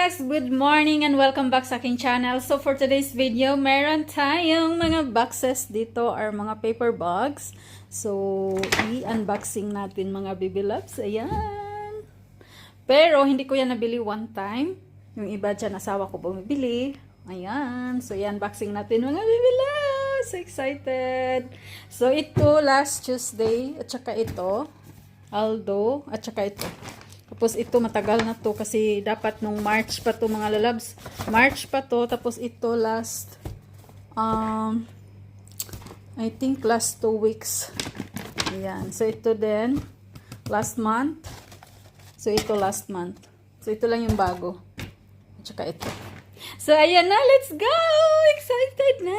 guys! Good morning and welcome back sa aking channel. So for today's video, meron tayong mga boxes dito or mga paper bags. So i-unboxing natin mga baby loves. Ayan. Pero hindi ko yan nabili one time. Yung iba dyan, asawa ko bumibili. Ayan. So i-unboxing natin mga baby loves. So excited. So ito last Tuesday at saka ito Aldo at saka ito. Tapos ito matagal na to kasi dapat nung March pa to mga lalabs. March pa to. Tapos ito last I think last 2 weeks. Ayan. So ito din last month. So ito last month. So ito lang yung bago. At saka ito. So ayan na, let's go! Excited na!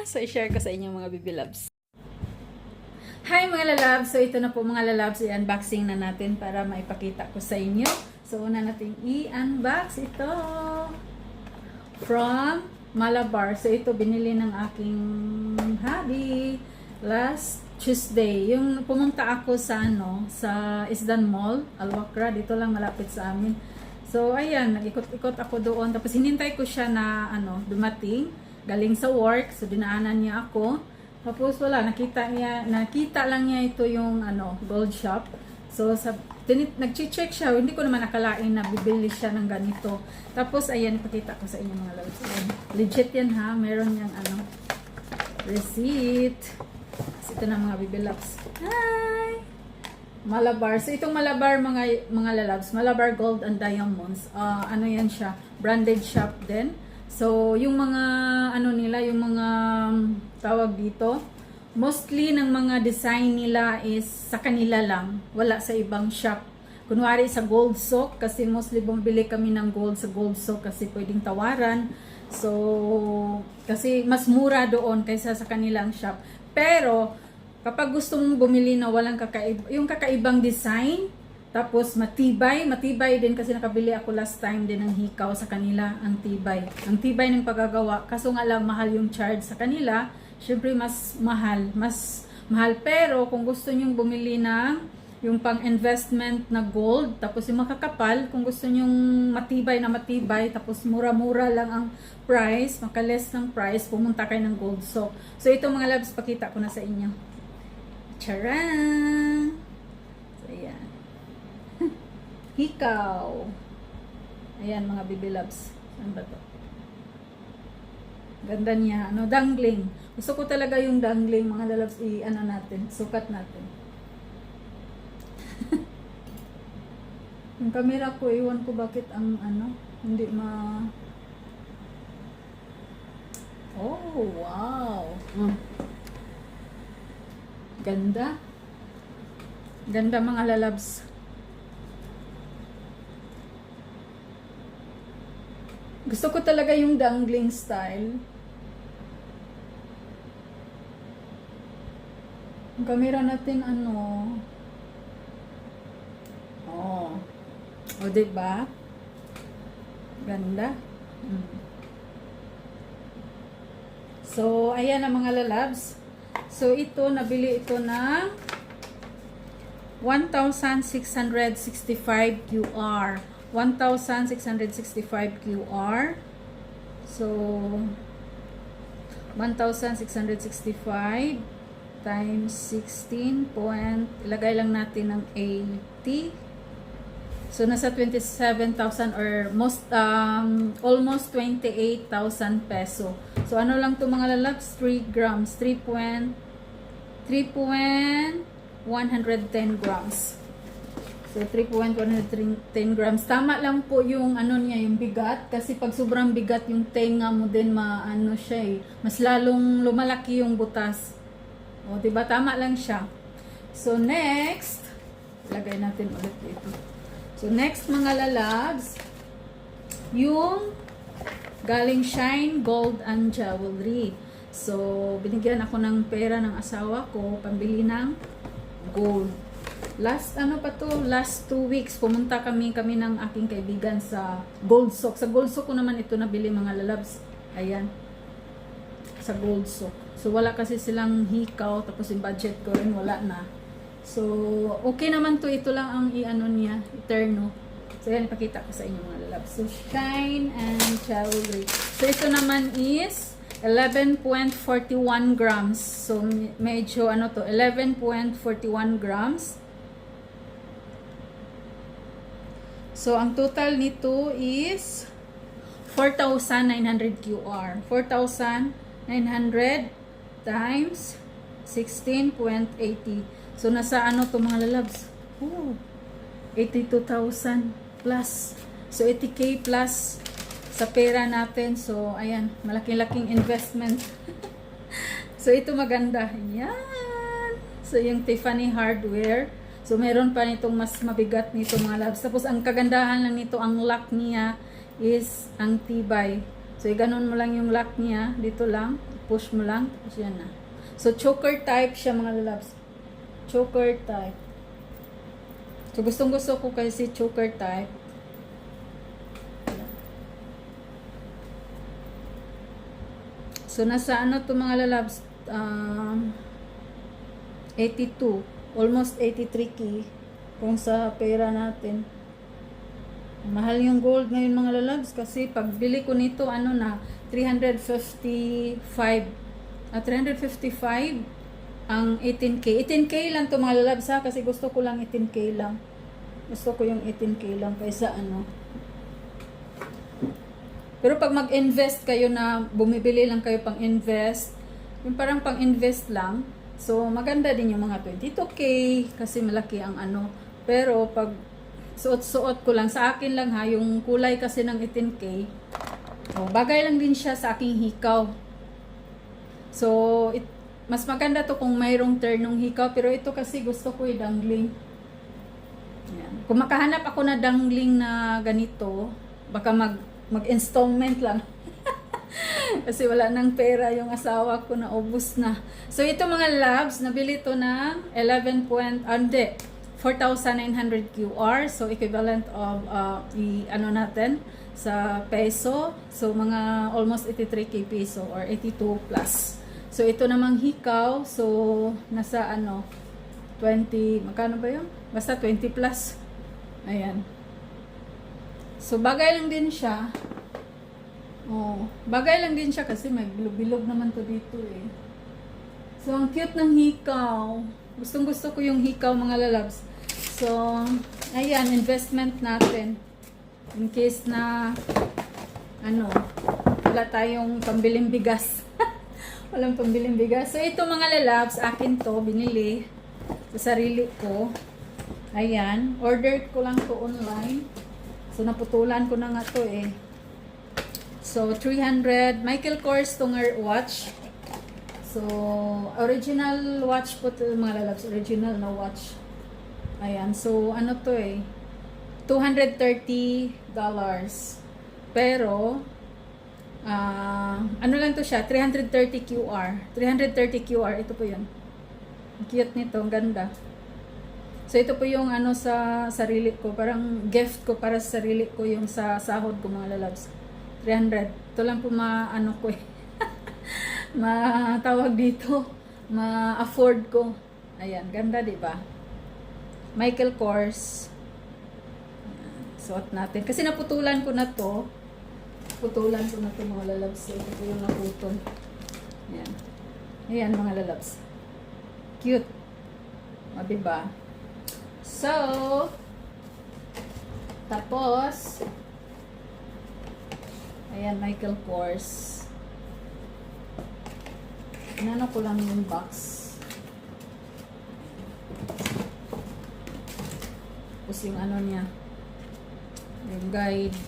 So i-share ko sa inyo mga baby loves. Hi mga lalabs! So ito na po mga lalabs, i-unboxing na natin para maipakita ko sa inyo. So una natin i-unbox ito from Malabar. So ito binili ng aking hubby last Tuesday. Yung pumunta ako sa sa Isdan Mall, Alwakra, dito lang malapit sa amin. So ayan, nag-ikot-ikot ako doon. Tapos hinintay ko siya na dumating galing sa work. So dinaanan niya ako. Tapos wala, nakita lang niya ito yung gold shop. So nag-check siya, hindi ko naman nakalain na bibili siya ng ganito. Tapos ayan, ipakita ko sa inyo mga loves. Legit yan ha, meron yang receipt. So, ito na mga baby loves. Hi! Malabar. So itong Malabar mga lalabs, Malabar Gold and Diamonds. Ano yan siya, branded shop din. So, yung mga, nila, yung mga tawag dito, mostly ng mga design nila is sa kanila lang, wala sa ibang shop. Kunwari sa Gold Sock, kasi mostly bumibili kami ng gold sa Gold Sock kasi pwedeng tawaran. So, kasi mas mura doon kaysa sa kanilang shop. Pero, kapag gusto mong bumili na walang yung kakaibang design, tapos matibay din kasi nakabili ako last time din ng hikaw sa kanila, ang tibay ng paggagawa. Kaso nga lang mahal yung charge sa kanila, syempre mas mahal pero kung gusto nyong bumili ng yung pang investment na gold, tapos yung makakapal, kung gusto nyong matibay, tapos mura-mura lang ang price, makaless ng price, pumunta kayo ng Gold Sock. So ito mga loves, pakita ko na sa inyo. Charan! So ayan. Hikaw. Ayan mga baby loves. Ano ba to? Ganda niya. Dangling. Gusto ko talaga yung dangling mga lalabs. Natin. Sukat natin. Yung camera ko, iwan ko bakit ang hindi Oh, wow. Ganda. Ganda mga lalabs. Gusto ko talaga yung dangling style. Ang camera natin O diba? Ganda. So ayan ang mga lalabs. So ito, nabili ito na 1,665 QR. 1,665 QR. So 1,665 times 16 point, ilagay lang natin ng 80. So nasa 27,000 or almost 28,000 peso. So ano lang to mga lalabs, 3 grams, 3.110 grams. So 3.110 grams. Tama lang po yung niya, yung bigat, kasi pag sobrang bigat yung tenga mo din siya mas lalong lumalaki yung butas. O diba, tama lang siya. So next, lagay natin ulit dito. So next mga lalabs, yung galing Shine Gold and Jewelry. So binigyan ako ng pera ng asawa ko pambili ng gold. Last last 2 weeks pumunta kami ng aking kaibigan sa Gold Sock. Sa Gold Sock ko naman ito nabili mga lalabs. Ayan. Sa Gold Sock. So wala kasi silang hikaw, tapos yung budget ko rin wala na. So okay naman to, ito lang ang niya, Eterno. So So, yan, ipakita ko sa inyo mga lalabs. So, Shine and Jewelry. So, ito naman is 11.41 grams. So, medyo, ano to, 11.41 grams. So, ang total nito is 4,900 QR. 4,900 times 16.80. So, nasa ano to mga lalabs? 82,000 plus. So, 80K plus sa pera natin. So, ayan, malaking-laking investment. So, ito maganda. Yan. So, yung Tiffany hardware. So, meron pa nitong mas mabigat nito mga loves. Tapos, ang kagandahan lang nito, ang lock niya is ang tibay. So, ganun mo lang yung lock niya. Dito lang. Push mo lang. Tapos, yan na. So, choker type siya mga loves. Choker type. So, gustong-gusto ko kasi choker type. So, nasa ano to mga lalabs? 82. Almost 83K. Kung sa pera natin. Mahal yung gold ngayon mga lalabs. Kasi pagbili ko nito, ano na, 355. 355 ang 18K. 18K lang to mga lalabs ha. Kasi gusto ko lang 18K lang. Gusto ko yung 18K lang kaysa ano. Pero pag mag-invest kayo na bumibili lang kayo pang invest, yung parang pang invest lang, so maganda din yung mga 22K kasi malaki ang ano. Pero pag suot-suot ko lang, sa akin lang ha, yung kulay kasi ng 18K, bagay lang din siya sa aking hikaw. So, mas maganda to kung mayroong ternong hikaw, pero ito kasi gusto ko i-dangling. Yan. Kung makahanap ako na dangling na ganito, baka mag-installment lang. Kasi wala nang pera yung asawa ko na ubos na. So, ito mga loves, nabili to ng 4,900 QR. So, equivalent of, ano natin, sa peso. So, mga almost 83K peso or 82 plus. So, ito namang hikaw. So, nasa ano, 20, magkano ba yun? Basta 20 plus. Ayan. So, bagay lang din siya. Bagay lang din siya kasi may bilog-bilog naman to dito eh. So, ang cute ng hikaw. Gustong-gusto ko yung hikaw mga lalabs. So, ayan, investment natin. In case na, ano, wala tayong pambiling bigas. Walang pambiling bigas. So, ito mga lalabs, akin to, binili sa sarili ko. Ayan, ordered ko lang to online. So, naputulan ko na nga to eh. So, 300. Michael Kors tong watch. So, original watch po to mga lalabs. Original na watch. Ayan. So, ano to eh. $230. Pero, ano lang to siya. 330 QR. 330 QR. Ito po yun. Cute nito. Ang ganda. So, ito po yung ano sa sarili ko. Parang gift ko para sa sarili ko yung sa sahod ko mga lalabs. 300. Ito lang po ano ko eh. Matawag dito. Ma-afford ko. Ayan. Ganda diba? Michael Kors. Suot natin. Kasi naputulan ko na to. Putulan ko na to mga lalabs. Ito po yung naputol. Ayan. Ayan mga lalabs. Cute. O diba? So, tapos, ayan, Michael Kors. Inano ko lang yung box. Tapos yung ano niya, yung guide.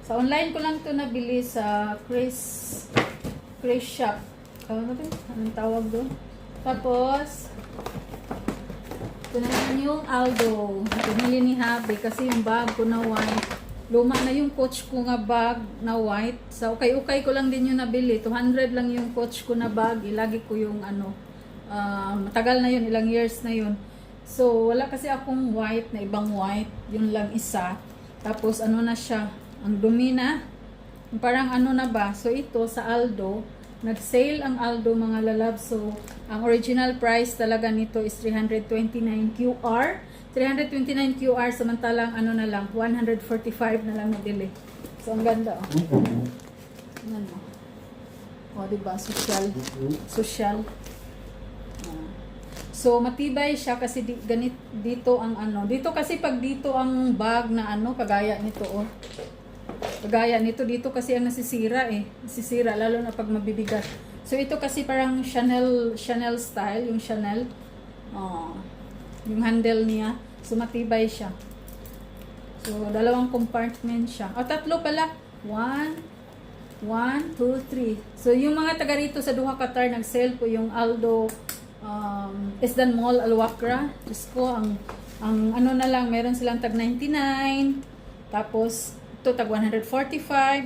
Sa online ko lang to nabili sa Chris Shop. Ano ba ito? Anong tawag doon? Tapos, ito na naman yung Aldo. Pinili ni Habi kasi yung bag ko na white. Luma na yung coach ko nga bag na white. So, ukay-ukay ko lang din yung nabili. 200 lang yung coach ko na bag. Ilagi ko yung ano. Matagal na yun. Ilang years na yun. So, wala kasi akong white na ibang white. Yun lang isa. Tapos, ano na siya. Ang dumi na. Parang ano na ba? So, ito sa Aldo. Nag-sale ang Aldo mga lalab. So, Ang original price talaga nito is 329 QR. 329 QR, samantalang ano na lang, 145 na lang nabili. So, ang ganda, oh. Ano? O, diba? Social. Social. So, matibay siya kasi ganit dito ang ano. Dito kasi pag dito ang bag na ano, kagaya nito, oh. Kagaya nito, dito kasi ang nasisira eh. Nasisira, lalo na pag mabibigat. So, ito kasi parang Chanel style, yung Chanel. Oh, yung handle niya. So, matibay siya. So, dalawang compartment siya. O, tatlo pala. 1, 2, 3. So, yung mga taga rito sa Duha, Qatar, nag-sale po yung Aldo Isdan Mall, Al-Wakra. Diyos ko, ang ano na lang, meron silang tag 99. Tapos, ito tag 145.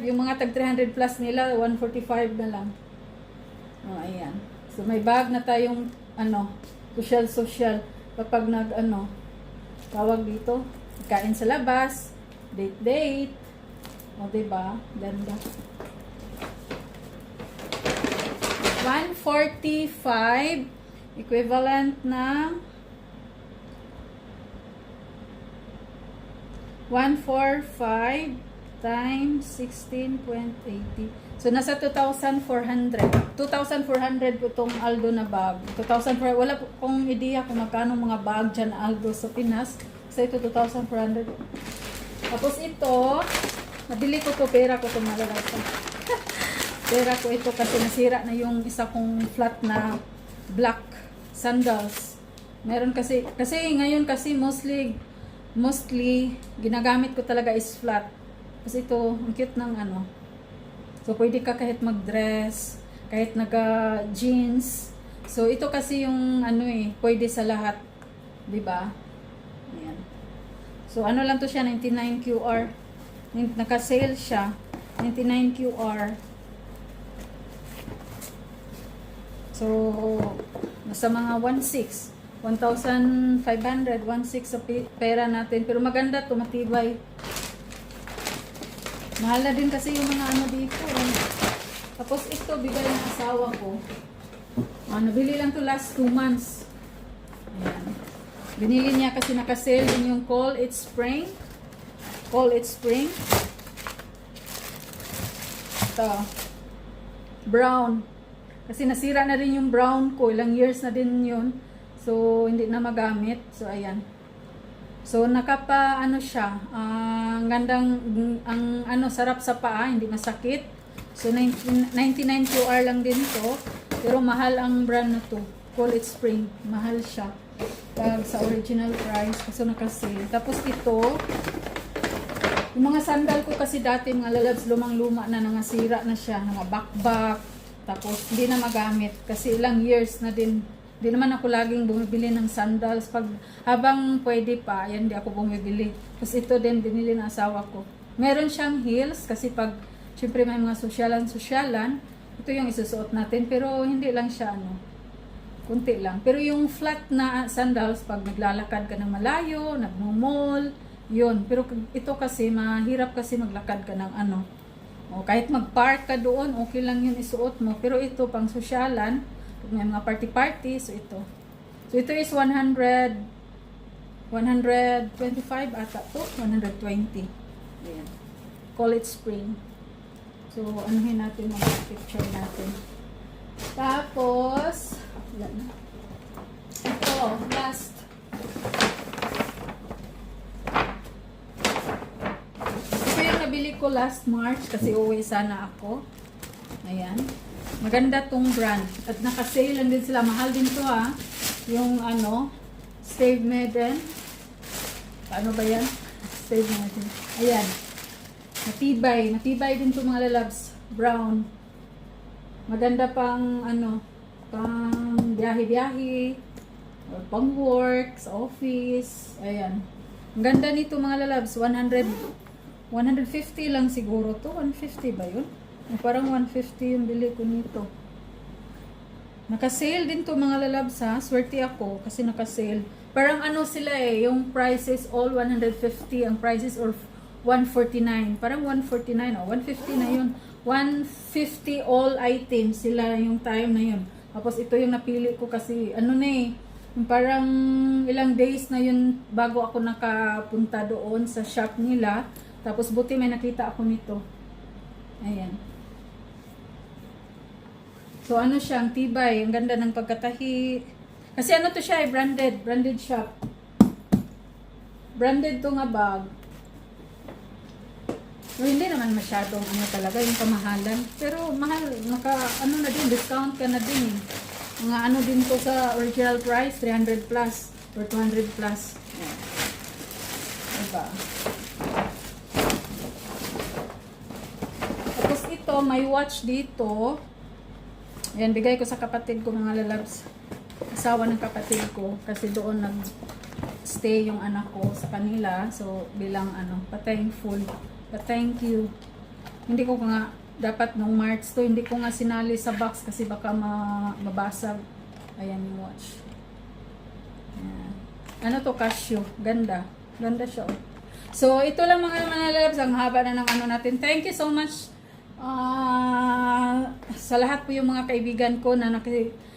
Yung mga tag 300 plus nila, 145 na lang. O, ayan. So, may bag na tayong, ano, social. Kapag tawag dito, kain sa labas, date. O, diba? Ganda. 145 equivalent na 145 times 16.80. So, nasa 2,400. 2,400 po itong Aldo na bag. 2,400. Wala po kong idea kung magkano mga bag dyan Aldo sa Pinas. So, ito 2,400. Tapos ito, nabili ko to, pera ko ito malalasa. Pera ko ito kasi nasira na yung isa kong flat na black sandals. Meron kasi ngayon kasi mostly ginagamit ko talaga is flat. Kasi ito, ang cute ng ano. So, pwede ka kahit mag-dress, kahit naka-jeans. So, ito kasi yung ano pwede sa lahat. Diba? Ayan. So, ano lang to siya, 99 QR. Naka-sale siya, 99 QR. So, nasa mga 1,600. 1,500, 1,600 sa pera natin. Pero maganda to, matibay. Mahal na din kasi yung mga ano dito. Tapos ito, bigay ng asawa ko. Nabili lang to last 2 months. Ayan. Binili niya kasi naka-sale din yung Call It Spring. Call It Spring. Ito. Brown. Kasi nasira na rin yung brown ko. Ilang years na din yun. So, hindi na magamit. So, ayan. So, ano siya. Ang gandang, sarap sa paa. Hindi masakit. So, 99 QR lang din to. Pero mahal ang brand na to. Call It Spring. Mahal siya. Sa original price. So, naka-sale. Tapos ito, yung mga sandal ko kasi dati, mga lalabs, lumang-luma na, nangasira na siya. Mga bakbak. Tapos, hindi na magamit. Kasi ilang years na din. Hindi naman ako laging bumibili ng sandals. Habang pwede pa, yan, hindi ako bumibili. Tapos ito din, binili ng asawa ko. Meron siyang heels. Kasi syempre may mga sosyalan. Ito yung isusuot natin. Pero hindi lang siya, kunti lang. Pero yung flat na sandals, pag naglalakad ka ng malayo, nagmo-mall, yun. Pero ito kasi, mahirap kasi maglakad ka ng O, kahit mag-park ka doon, okay lang yun isuot mo. Pero ito, pang sosyalan, may mga party-party, so ito. So, ito is 125 ata to, 120. Ayan. Call It Spring. So, anuhin natin mga picture natin. Tapos, ito, last. Nabili ko last March kasi uwi sana ako. Ayan. Maganda tong brand. At naka-sale lang din sila. Mahal din to Yung Stave Maiden. Paano ba yan? Stave Maiden. Ayan. Matibay. Matibay din to mga lalabs. Brown. Maganda pang pang biyahe-biyahe. Or pang work, sa office. Ayan. Ang ganda nito mga lalabs. 150 lang siguro to. 150 ba yun? Parang 150 yung bili ko nito. Naka-sale din to mga lalabs Swerte ako kasi naka-sale. Parang sila yung prices all 150. Ang prices or 149. Parang 149 150 na yun. 150 all items sila yung time na yun. Tapos ito yung napili ko kasi ano na eh, yung parang ilang days na yun bago ako nakapunta doon sa shop nila. Tapos buti may nakita ako nito. Ayan. So ano siya, ang tibay, ang ganda ng pagkatahi. Kasi ano to siya, branded shop. Branded to nga bag. So, hindi naman masyadong ano talaga yung kamahalan. Pero mahal, ano na din, discount ka na din. Mga ano din to sa original price, 300 plus or 200 plus. Ayan. Diba? Tapos ito, may watch dito. Ayan, bigay ko sa kapatid ko mga lalabs. Asawa ng kapatid ko. Kasi doon nag-stay yung anak ko sa kanila. So, bilang ano, pa-thankful. Pa-thank you. Hindi ko nga, dapat nung March to, hindi ko nga sinali sa box kasi baka mabasag. Ayan yung watch. Ayan. Ano to, Casio. Ganda. Ganda siya. Oh. So, ito lang mga lalabs. Ang haba na ng ano natin. Thank you so much. Sa lahat po yung mga kaibigan ko na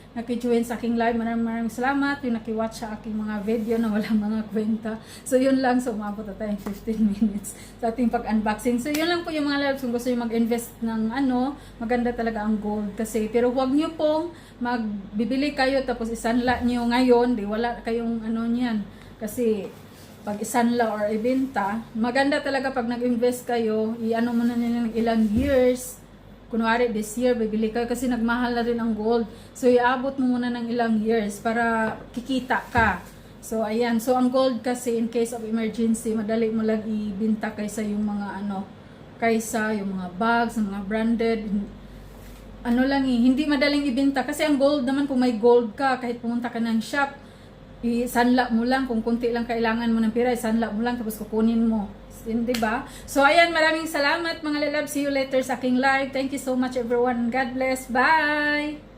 naki-join sa aking live, maraming salamat yung naki-watch sa aking mga video na walang mga kwenta. So yun lang, so umabot na tayong 15 minutes sa ating pag-unboxing. So yun lang po yung mga lives kung gusto nyo mag-invest ng ano, maganda talaga ang gold kasi, pero huwag nyo pong magbibili kayo tapos isanla nyo ngayon, di wala kayong ano niyan kasi pag isanla or ibenta, maganda talaga pag nag-invest kayo, i-ano mo na ng ilang years. Kunwari this year, bibili kayo kasi nagmahal na rin ang gold. So, iabot mo muna ng ilang years para kikita ka. So, ayan. So, ang gold kasi in case of emergency, madali mo lang ibenta kaysa yung mga ano, kaysa yung mga bags, mga branded. Ano lang hindi madaling ibenta. Kasi ang gold naman, kung may gold ka, kahit pumunta ka ng shop, isanla mo lang, kung kunti lang kailangan mo ng pera, isanla mo lang, tapos kukunin mo. Diba? So, ayan, maraming salamat mga lalab. See you later sa aking live. Thank you so much everyone. God bless. Bye!